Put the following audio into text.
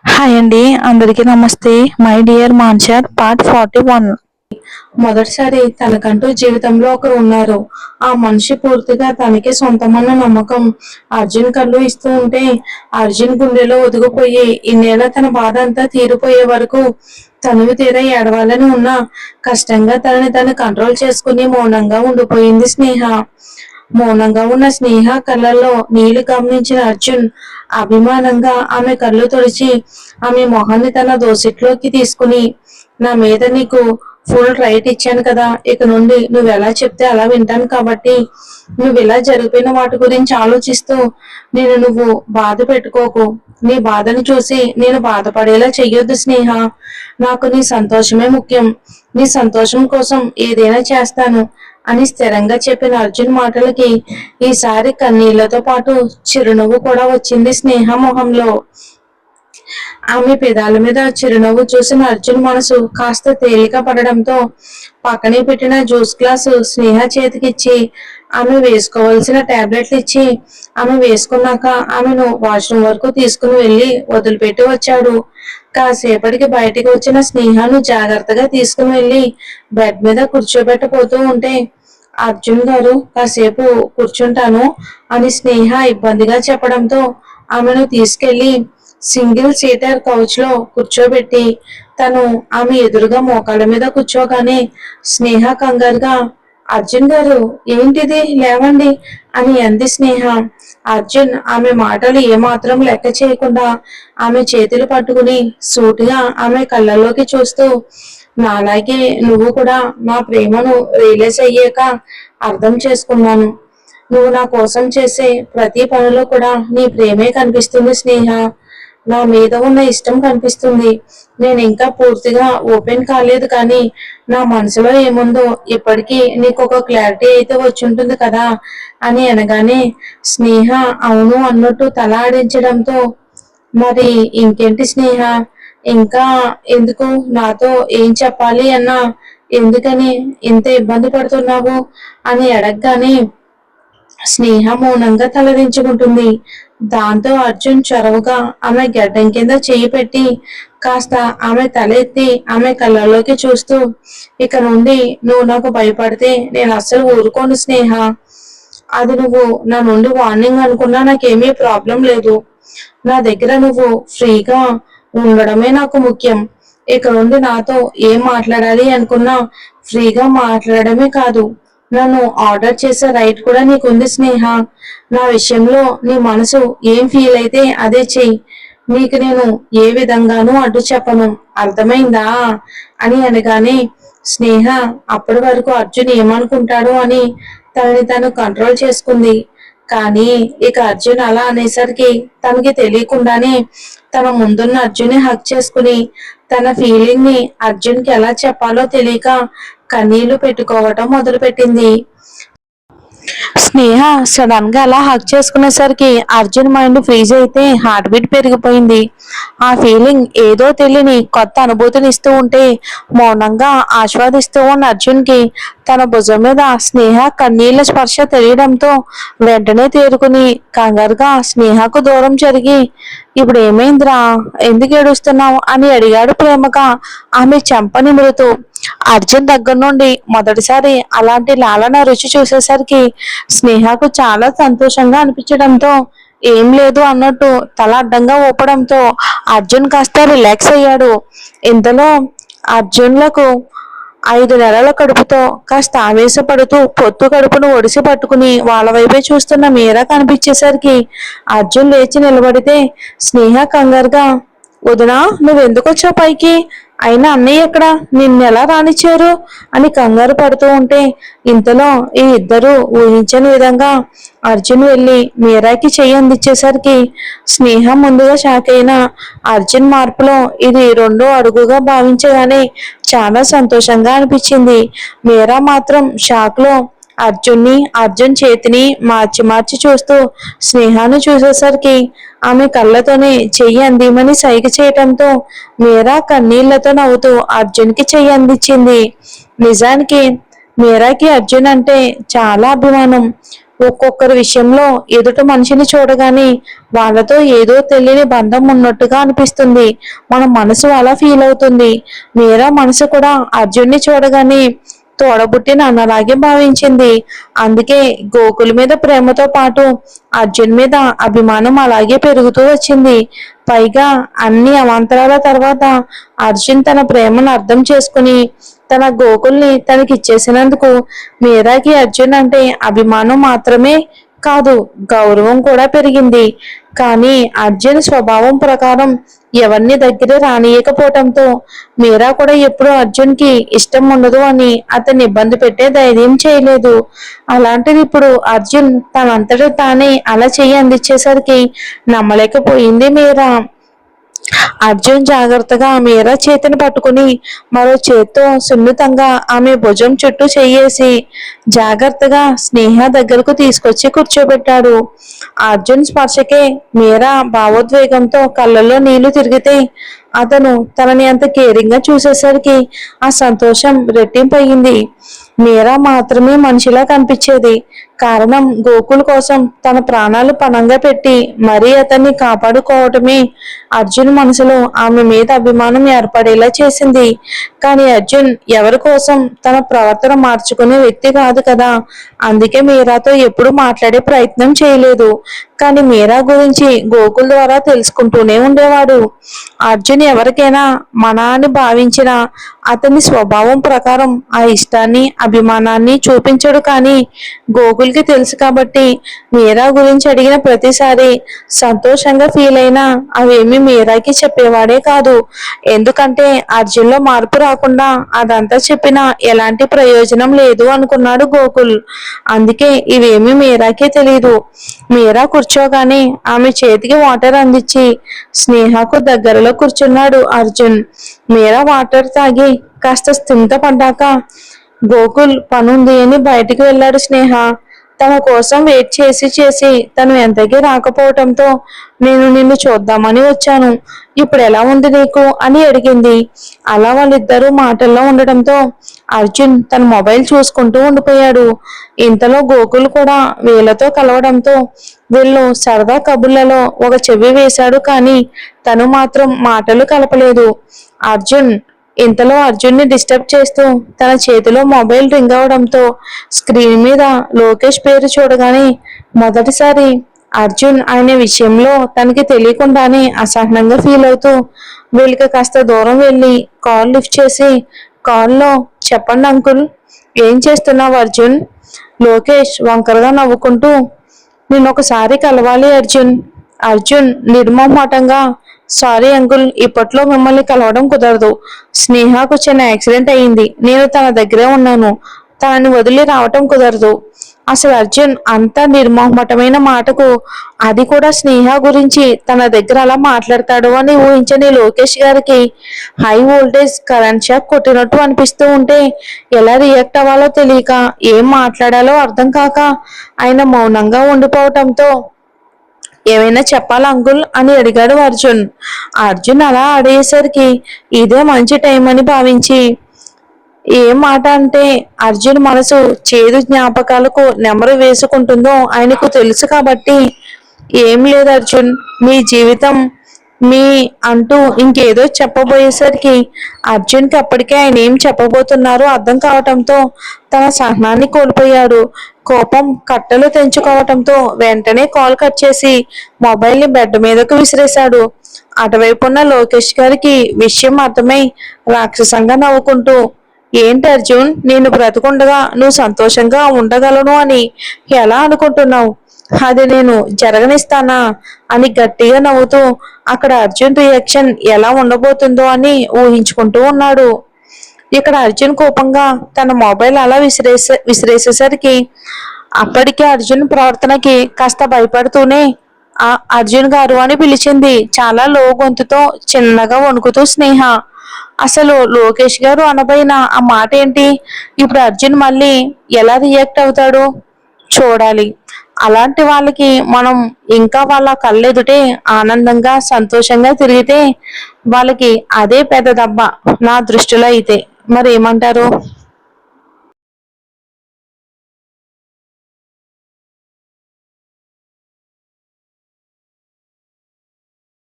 Hi అండి, అందరికీ నమస్తే. మై డియర్ మాన్షర్ పార్ట్ 41. మొదటిసారి తనకంటూ జీవితంలో ఒకరు ఉన్నారు. ఆ మనిషి పూర్తిగా తనకే సొంతమన్న నమ్మకం అర్జున్ కళ్ళు ఇస్తూ ఉంటే అర్జున్ గుండెలో ఒదిగిపోయి ఇన్నేళ్ల తన బాధ అంతా తీరిపోయే వరకు తనువు తీర ఏడవాలని ఉన్నా కష్టంగా తనని తను కంట్రోల్ చేసుకుని మౌనంగా ఉండిపోయింది స్నేహ. మౌనంగా ఉన్న స్నేహ కళ్ళల్లో నీళ్లు గమనించిన అర్జున్ అభిమానంగా ఆమె కళ్ళు తుడిచి ఆమె మొహాన్ని తన దోసిట్లోకి తీసుకుని, నా మీద నీకు ఫుల్ రైట్ ఇచ్చాను కదా, ఇక నుండి నువ్వు ఎలా చెప్తే అలా వింటాను. కాబట్టి నువ్వు ఇలా జరిగిపోయిన వాటి గురించి ఆలోచిస్తూ నువ్వు బాధ పెట్టుకోకు. నీ బాధను చూసి నేను బాధపడేలా చెయ్యొద్దు స్నేహ. నాకు నీ సంతోషమే ముఖ్యం. నీ సంతోషం కోసం ఏదైనా చేస్తాను అని స్థిరంగా చెప్పిన అర్జున్ మాటలకి ఈసారి కన్నీళ్లతో పాటు చిరునవ్వు కూడా వచ్చింది స్నేహ మొహంలో. ఆమె పెదాల మీద చిరునవ్వు చూసిన అర్జున్ మనసు కాస్త తేలిక పడడంతో పక్కనే పెట్టిన జ్యూస్ గ్లాసు స్నేహ చేతికిచ్చి ఆమె వేసుకోవాల్సిన టాబ్లెట్లు ఇచ్చి ఆమె వేసుకున్నాక ఆమెను వాష్రూమ్ వరకు తీసుకుని వెళ్లి వదిలిపెట్టి వచ్చాడు. కాసేపటికి బయటికి వచ్చిన స్నేహను జాగ్రత్తగా తీసుకుని వెళ్లి బెడ్ మీద కూర్చోబెట్టబోతూ ఉంటే, అర్జున్ గారు కాసేపు కూర్చుంటాను అని స్నేహ ఇబ్బందిగా చెప్పడంతో ఆమెను తీసుకెళ్లి సింగిల్ సీటర్ కౌచ్ లో కూర్చోబెట్టి తను ఆమె ఎదురుగా మోకాళ్ళ మీద కూర్చోగానే స్నేహ కంగారుగా, అర్జున్ గారు ఏంటిది, లేవండి అని అంది స్నేహ. అర్జున్ ఆమె మాటలు ఏమాత్రం లెక్క చేయకుండా ఆమె చేతులు పట్టుకుని సూటిగా ఆమె కళ్ళల్లోకి చూస్తూ, నాలాగే నువ్వు కూడా నా ప్రేమను రియలైజ్ అయ్యాక అర్థం చేసుకున్నాను. నువ్వు నా కోసం చేసే ప్రతి పనిలో కూడా నీ ప్రేమే కనిపిస్తుంది స్నేహ. నా మీద ఉన్న ఇష్టం కనిపిస్తుంది. నేను ఇంకా పూర్తిగా ఓపెన్ కాలేదు, కానీ నా మనసులో ఏముందో ఇప్పటికీ నీకు ఒక క్లారిటీ అయితే వచ్చుంటుంది కదా అని అనగానే స్నేహ అవును అన్నట్టు తల ఆడించడంతో, మరి ఇంకేంటి స్నేహ, ఇంకా ఎందుకు నాతో ఏం చెప్పాలి అన్నా, ఎందుకని ఇంత ఇబ్బంది పడుతున్నావు అని అడగగానే స్నేహ మౌనంగా తలదించుకుంటుంది. దాంతో అర్జున్ చొరవగా ఆమె గడ్డం కింద చేయి పెట్టి కాస్త ఆమె తల ఎత్తి ఆమె కళ్ళలోకి చూస్తూ, ఇక నుండి నువ్వు నాకు భయపడితే నేను అస్సలు ఊరుకోను స్నేహ. అది నువ్వు నా నుండి వార్నింగ్ అనుకున్నా నాకేమీ ప్రాబ్లం లేదు. నా దగ్గర నువ్వు ఫ్రీగా ఉండడమే నాకు ముఖ్యం. ఇక నుండి నాతో ఏం మాట్లాడాలి అనుకున్నా ఫ్రీగా మాట్లాడమే కాదు, నన్ను ఆర్డర్ చేసే రైట్ కూడా నీకుంది స్నేహ. నా విషయంలో నీ మనసు ఏం ఫీల్ అయితే అదే చెయ్యి. నీకు నేను ఏ విధంగానూ అడ్డు చెప్పను, అర్థమైందా అని అనగానే స్నేహ అప్పటి వరకు అర్జున్ ఏమనుకుంటాడో అని తనని తను కంట్రోల్ చేసుకుంది. కానీ ఇక అర్జున్ అలా అనేసరికి తనకి తెలియకుండానే తన ముందున్న అర్జున్ని హక్ చేసుకుని తన ఫీలింగ్ ని అర్జున్ కి ఎలా చెప్పాలో తెలియక కన్నీళ్లు పెట్టుకోవటం మొదలుపెట్టింది. స్నేహ సడన్ గా అలా హక్ చేసుకునేసరికి అర్జున్ మైండ్ ఫ్రీజ్ అయితే హార్ట్ బీట్ పెరిగిపోయింది. ఆ ఫీలింగ్ ఏదో తెలియని కొత్త అనుభూతిని ఇస్తూ ఉంటే మౌనంగా ఆస్వాదిస్తూ ఉన్న అర్జున్ కి తన భుజం మీద స్నేహ కన్నీళ్ల స్పర్శ తెలియడంతో వెంటనే తేరుకుని కంగారుగా స్నేహకు దూరం జరిగి, ఇప్పుడు ఏమైందిరా, ఎందుకు ఏడుస్తున్నావు అని అడిగాడు ప్రేమగా ఆమె చెంప నిమురుతూ. అర్జున్ దగ్గర నుండి మొదటిసారి అలాంటి లాలన రుచి చూసేసరికి స్నేహకు చాలా సంతోషంగా అనిపించడంతో ఏం లేదు అన్నట్టు తల అడ్డంగా ఊపడంతో అర్జున్ కాస్త రిలాక్స్ అయ్యాడు. ఇంతలో అర్జున్లకు 5 నెలల కడుపుతో కాస్త ఆవేశపడుతూ పొత్తు కడుపును ఒడిసి పట్టుకుని వాళ్ళ వైపే చూస్తున్న మీరా కనిపించేసరికి అర్జున్ లేచి నిలబడితే స్నేహ కంగారుగా, వదినా నువ్వెందుకు వచ్చావు పైకి, అయినా అన్నయ్య ఎక్కడ, నిన్నెలా రానిచ్చారు అని కంగారు పడుతూ ఉంటే ఇంతలో ఈ ఇద్దరు ఊహించని విధంగా అర్జున్ వెళ్ళి మీరాకి చెయ్యి అందించేసరికి స్నేహ ముందుగా షాక్ అయిన అర్జున్ మార్పులో ఇది 2వ అడుగుగా భావించగానే చాలా సంతోషంగా అనిపించింది. మీరా మాత్రం షాక్ లో అర్జున్ చేతిని మార్చి మార్చి చూస్తూ స్నేహాను చూసేసరికి ఆమె కళ్ళతోనే చెయ్యి అందిమని సైగ చేయటంతో మీరా కన్నీళ్లతో నవ్వుతూ అర్జున్ కి చెయ్యి అందించింది. నిజానికి మీరాకి అర్జున్ అంటే చాలా అభిమానం. ఒక్కొక్కరి విషయంలో ఎదుటి మనిషిని చూడగానే వాళ్ళతో ఏదో తెలియని బంధం ఉన్నట్టుగా అనిపిస్తుంది. మన మనసు అలా ఫీల్ అవుతుంది. మీరా మనసు కూడా అర్జున్ని చూడగానే తోడబుట్టిన అన్నలాగే భావించింది. అందుకే గోకుల్ మీద ప్రేమతో పాటు అర్జున్ మీద అభిమానం అలాగే పెరుగుతూ వచ్చింది. పైగా అన్ని అవాంతరాల తర్వాత అర్జున్ తన ప్రేమను అర్థం చేసుకుని తన గోకుల్ని తనకిచ్చేసినందుకు మీరాకి అర్జున్ అంటే అభిమానం మాత్రమే కాదు, గౌరవం కూడా పెరిగింది. కానీ అర్జున్ స్వభావం ప్రకారం ఎవరిని దగ్గర రానియకపోవటంతో మీరా కూడా ఎప్పుడు అర్జున్ కి ఇష్టం ఉండదు అని అతన్ని ఇబ్బంది పెట్టే ధైర్యం చేయలేదు. అలాంటిది ఇప్పుడు అర్జున్ తనంతట తానే అలా చెయ్యి అందించేసరికి నమ్మలేకపోయింది మీరా. అర్జున్ జాగ్రత్తగా మీరా చేతిని పట్టుకుని మరో చేత్తో సున్నితంగా ఆమె భుజం చుట్టూ చెయ్యేసి జాగ్రత్తగా స్నేహ దగ్గరకు తీసుకొచ్చి కూర్చోబెట్టాడు. అర్జున్ స్పర్శకే మీరా భావోద్వేగంతో కళ్ళల్లో నీళ్లు తిరిగితే అతను తనని అంత కేరింగ్ గా చూసేసరికి ఆ సంతోషం రెట్టింపయింది. మీరా మాత్రమే మనిషిలా కనిపించేది. కారణం గోకుల్ కోసం తన ప్రాణాలు పణంగా పెట్టి మరీ అతన్ని కాపాడుకోవటమే అర్జున్ మనసులో ఆమె మీద అభిమానం ఏర్పడేలా చేసింది. కానీ అర్జున్ ఎవరి కోసం తన ప్రవర్తన మార్చుకునే వ్యక్తి కాదు కదా. అందుకే మీరాతో ఎప్పుడు మాట్లాడే ప్రయత్నం చేయలేదు. కానీ మీరా గురించి గోకుల్ ద్వారా తెలుసుకుంటూనే ఉండేవాడు. అర్జున్ ఎవరికైనా మన అని భావించిన అతని స్వభావం ప్రకారం ఆ ఇష్టాన్ని అభిమానాన్ని చూపించడు. కానీ గోకుల్కి తెలుసు కాబట్టి మీరా గురించి అడిగిన ప్రతిసారి సంతోషంగా ఫీల్ అయినా అవేమి మీరాకి చెప్పేవాడే కాదు. ఎందుకంటే అర్జున్ లో మార్పు రాకుండా అదంతా చెప్పినా ఎలాంటి ప్రయోజనం లేదు అనుకున్నాడు గోకుల్. అందుకే ఇవేమి మీరాకే తెలియదు. మీరా కూర్చోగానే ఆమె చేతికి వాటర్ అందించి స్నేహకు దగ్గరలో కూర్చున్నాడు అర్జున్. మీరా వాటర్ తాగి కాస్త స్థిమిత పడ్డాక గోకుల్ పనుంది అని బయటికి వెళ్ళాడు. స్నేహ తన కోసం వెయిట్ చేసి చేసి తను ఎంతకీ రాకపోవటంతో నేను నిన్ను చూద్దామని వచ్చాను, ఇప్పుడు ఎలా ఉంది నీకు అని అడిగింది. అలా వాళ్ళిద్దరూ మాటల్లో ఉండటంతో అర్జున్ తన మొబైల్ చూసుకుంటూ ఉండిపోయాడు. ఇంతలో గోకుల్ కూడా వీళ్ళతో కలవడంతో వీళ్ళు సరదా కబుర్లలో ఒక చెవి వేశాడు. కానీ తను మాత్రం మాటలు కలపలేదు. ఇంతలో అర్జున్ని డిస్టర్బ్ చేస్తూ తన చేతిలో మొబైల్ రింగ్ అవడంతో స్క్రీన్ మీద లోకేష్ పేరు చూడగానే మొదటిసారి అర్జున్ ఆయన విషయంలో తనకి తెలియకుండానే అసహనంగా ఫీల్ అవుతూ వీళ్ళకి కాస్త దూరం వెళ్ళి కాల్ లిఫ్ట్ చేసి కాల్లో చెప్పండి అంకుల్, ఏం చేస్తున్నావు అర్జున్? లోకేష్ వంకరగా నవ్వుకుంటూ నిన్నొకసారి కలవాలి అర్జున్. అర్జున్ నిర్మోహమాటంగా సారీ అంకుల్, ఇప్పట్లో మిమ్మల్ని కలవడం కుదరదు. స్నేహకు చిన్న యాక్సిడెంట్ అయింది, నేను తన దగ్గరే ఉన్నాను, తనని వదిలి రావటం కుదరదు. అసలు అర్జున్ అంత నిర్మోహమటమైన మాటకు అది కూడా స్నేహ గురించి తన దగ్గర అలా మాట్లాడతాడు అని ఊహించని లోకేష్ గారికి హై వోల్టేజ్ కరెంట్ షాక్ కొట్టినట్టు అనిపిస్తూ ఉంటే ఎలా రియాక్ట్ అవ్వాలో తెలియక ఏం మాట్లాడాలో అర్థం కాక ఆయన మౌనంగా ఉండిపోవటంతో ఏమైనా చెప్పాలా అంకుల్ అని అడిగాడు అర్జున్. అర్జున్ అలా అడిగేసరికి ఇదే మంచి టైం అని భావించి ఏం మాట అంటే అర్జున్ మనసు చేదు జ్ఞాపకాలకు నెమరు వేసుకుంటుందో ఆయనకు తెలుసు కాబట్టి ఏం లేదు అర్జున్, మీ జీవితం మీ అంటూ ఇంకేదో చెప్పబోయేసరికి అర్జున్కి అప్పటికే ఆయన ఏం చెప్పబోతున్నారో అర్థం కావటంతో తన సహనాన్ని కోల్పోయాడు. కోపం కట్టలు తెంచుకోవటంతో వెంటనే కాల్ కట్ చేసి మొబైల్ని బెడ్ మీదకు విసిరేశాడు. అటువైపున్న లోకేష్ గారికి విషయం అర్థమై రాక్షసంగా నవ్వుకుంటూ ఏంటి అర్జున్, నేను బ్రతుకుండగా నువ్వు సంతోషంగా ఉండగలను అని ఎలా అనుకుంటున్నావు? అది నేను జరగనిస్తానా అని గట్టిగా నవ్వుతూ అక్కడ అర్జున్ రియాక్షన్ ఎలా ఉండబోతుందో అని ఊహించుకుంటూ ఉన్నాడు. ఇక్కడ అర్జున్ కోపంగా తన మొబైల్ అలా విసిరేసేసరికి అప్పటికే అర్జున్ ప్రవర్తనకి కాస్త భయపడుతూనే ఆ అర్జున్ గారు అని పిలిచింది చాలా లో గొంతుతో, చిన్నగా వణుకుతూ స్నేహ. అసలు లోకేష్ గారు అనబోయిన ఆ మాట ఏంటి? ఇప్పుడు అర్జున్ మళ్ళీ ఎలా రియాక్ట్ అవుతాడు చూడాలి. అలాంటి వాళ్ళకి మనం ఇంకా వాళ్ళ కళ్ళెదుటే ఆనందంగా సంతోషంగా తిరిగితే వాళ్ళకి అదే పెద్ద దెబ్బ నా దృష్టిలో అయితే. మరి ఏమంటారు?